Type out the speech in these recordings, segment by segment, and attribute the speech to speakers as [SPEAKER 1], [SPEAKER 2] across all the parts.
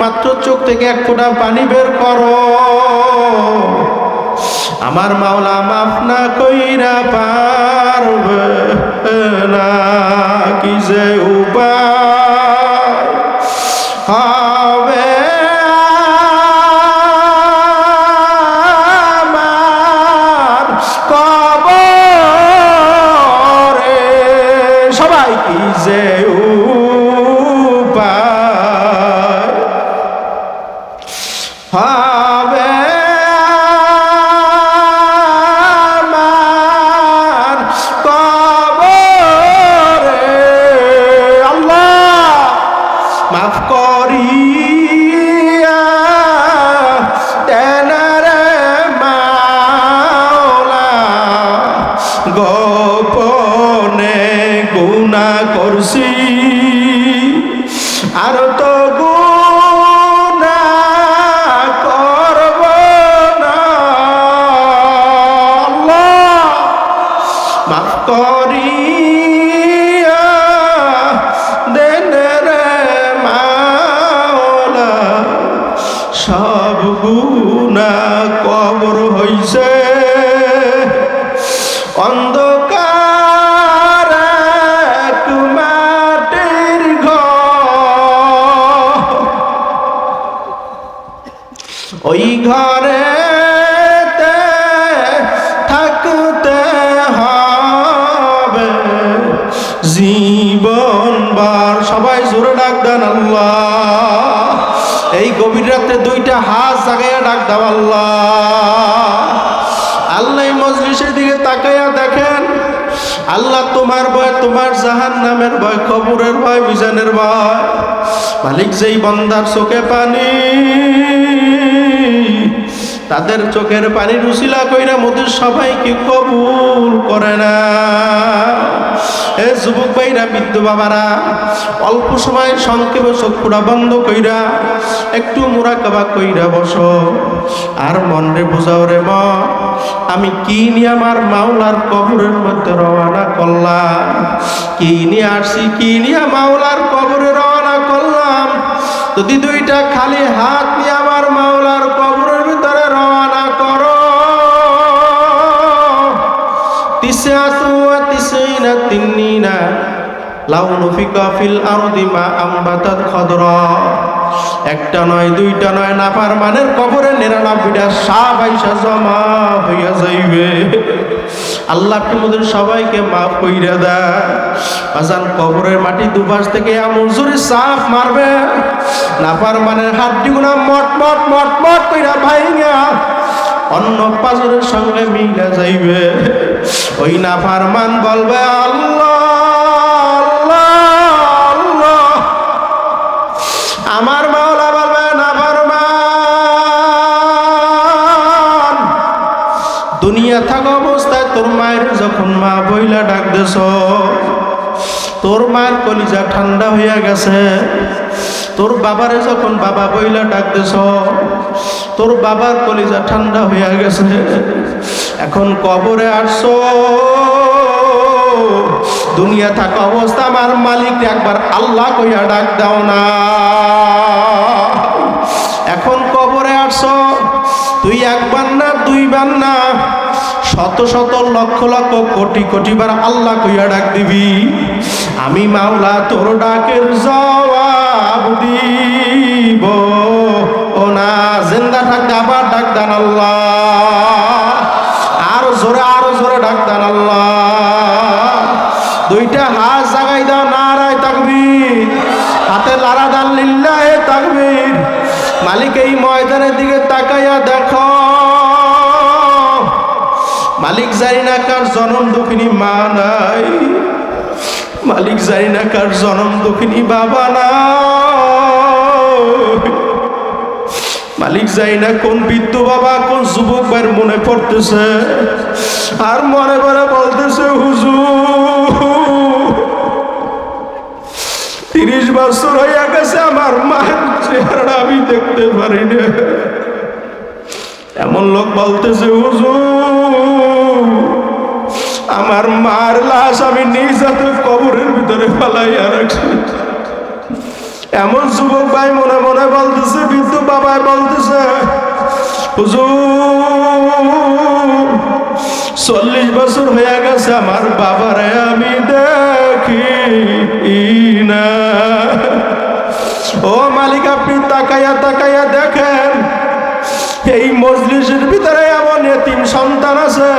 [SPEAKER 1] মাত্র চোখ থেকে এক ফোঁটা পানি বের করো, আমার মাওলা মাফ না কইরা পারবে না। কি যে উপায় হবে আমার কবরে, সবাই কি যে উপায় হবে আমার কবরে। আল্লাহ মাফ করিয়া দেন রে মাওলা, গোপনে গুনাহ করছি আর তো গুনাহ করব না। আল্লাহ মাফ করিয়া দেন রে মাওলা, সব গুনাহ কবর হইছে অন্ধকার এক মাটির ঘর, ওই ঘরে থাকতে হবে জীবনভর। সবাই জোরে ডাক দেন আল্লাহ। এই গভীর রাতে দুইটা হাত জাগাইয়া ডাক দাও আল্লাহ। আল্লাহ মজলিসের দিকে তাকাইয়া দেখেন, আল্লাহ তোমার ভয়, তোমার জাহান্নামের ভয়, কবরের ভয়, মিজানের ভয়। মালিক যেই বান্দার চোখে পানি, তাদের চোখের পানির উসিলা কইরা মোদের সবাইকে কবুল করে না। এ যুবক ভাইরা, বৃদ্ধ বাবারা, অল্প সময় সংক্ষেপে চক্ষুটা বন্ধ কইরা একটু মুরাকাবা কইরা বসো আর মনরে বুঝাও রে মন, আমি কি নিয়ে আমার মাওলার কবরের মধ্যে রওনা করলাম, কি নিয়ে আসছি, কি নিয়ে মাওলার কবরে রওনা করলাম। যদি দুইটা খালি হাত নিয়ে আমার মাওলার কবরের ভিতরে রওনা করো, তিসআতু ওয়া তিসঈনা তিন্নিনা লাউ নুফিকা ফিল আরদি মা আমবাতাত খাদরা, একটা নয় দুইটা নয়, নাফরমানের কবরে 99টা সাপ আইসা জমা হইয়া যাইবে। আল্লাহ তোমাদের সবাইকে মাফ কইরা দেয়। আজান কবরের মাটি দুপাশ থেকে এমন জোরে সাপ মারবে, নাফরমানের হাড্ডিগুলো মট মট মট মট কইরা ভাইঙা অন্য পাজরের সঙ্গে মিলে যাইবে। ওই নাফরমান বলবে আল্লাহ আল্লাহ আল্লাহ। আমার মাওলা বলবে নাফরমান, দুনিয়া থাকা অবস্থায় তোর মায়ের যখন মা বইলা ডাক দেছ, তোর মায়ের কলিজা ঠান্ডা হইয়া গেছে। তোর বাবারে যখন বাবা বইলা ডাক দেছ, তোর বাবার কলিজা ঠান্ডা হইয়া গেছে। এখন কবরে আসছো, দুনিয়া থাকা অবস্থা আমার মালিক একবার আল্লাহ কইয়া ডাক দাও না। এখন কবরে আসছো, তুই একবার না দুইবার না, শত শত লক্ষ লক্ষ কোটি কোটি বার আল্লাহ কইয়া ডাক দিবি। আমি মাওলা তোর ডাকের জবাব দিব ও না। জিন্দা থাকতে আবার ডাক দেন আল্লাহ, আরো জোরে ডাক দেন আল্লাহ। দুইটা হাত জাগাই দাও, নারায়ে তাকবীর, হাতে লারা দান লিল্লাহে তাকবীর। মালিক এই ময়দানের দিকে তাকাইয়া দেখো, মালিক জানি না কার জনম দুঃখিনী মা নাই, মালিক জানি না কার জনম দুঃখিনী বাবা নাই, মালিক জানি না কোন বৃদ্ধ বাবা কোন যুবক ভাইয়ের মনে পড়তেছে আর মনে মনে বলতেছে হুজুর 30 বছর হইয়া গেছে আমার মায়ের চেহারা আমি দেখতে পারি না। এমন লোক বলতেছে হুজুর আমার মার লাশ আমি নিজ হাতে কবরের ভিতরে ফেলাইয়া রাখছি। এমন যুবক ভাই মনে মনে বলতেছে পায় বলতেছে, হুজুর 40 বছর হয়ে গেছে আমার বাবারে আমি দেখি না। ও মালিক, আপনি তাকাইয়া তাকাইয়া দেখেন, এই মজলিসের ভিতরে এমন এতিম সন্তান আছে,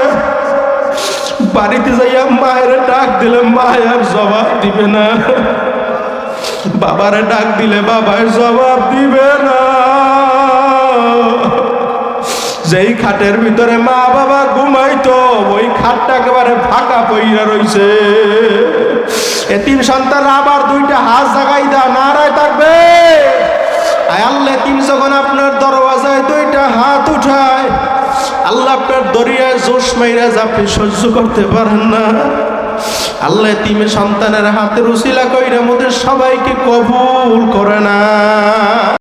[SPEAKER 1] বাড়িতে যাইয়া মায়ের ডাক দিলে মায়ের জবাব দিবে না, বাবারে ডাক দিলে বাবার জবাব দিবে না। যেই খাটের ভিতরে মা বাবা ঘুমাইতো ওই খাটটা একেবারে ফাঁকা পইরা রইছে। এতিম সন্তান আবার 2টা হাত জাগাই দা নারায় থাকবে। আয় আল্লাহ, এতিম যখন আপনার দরওয়াজায় 2টা হাত উঠায়, আল্লাহ আপনার দরিয়ায় জোশ মাইরা আপনি সহ্য করতে পারেন না। আল্লাহ এতিমের সন্তানের হাতের উসিলা কইরা মোদের সবাইকে কবুল করে না।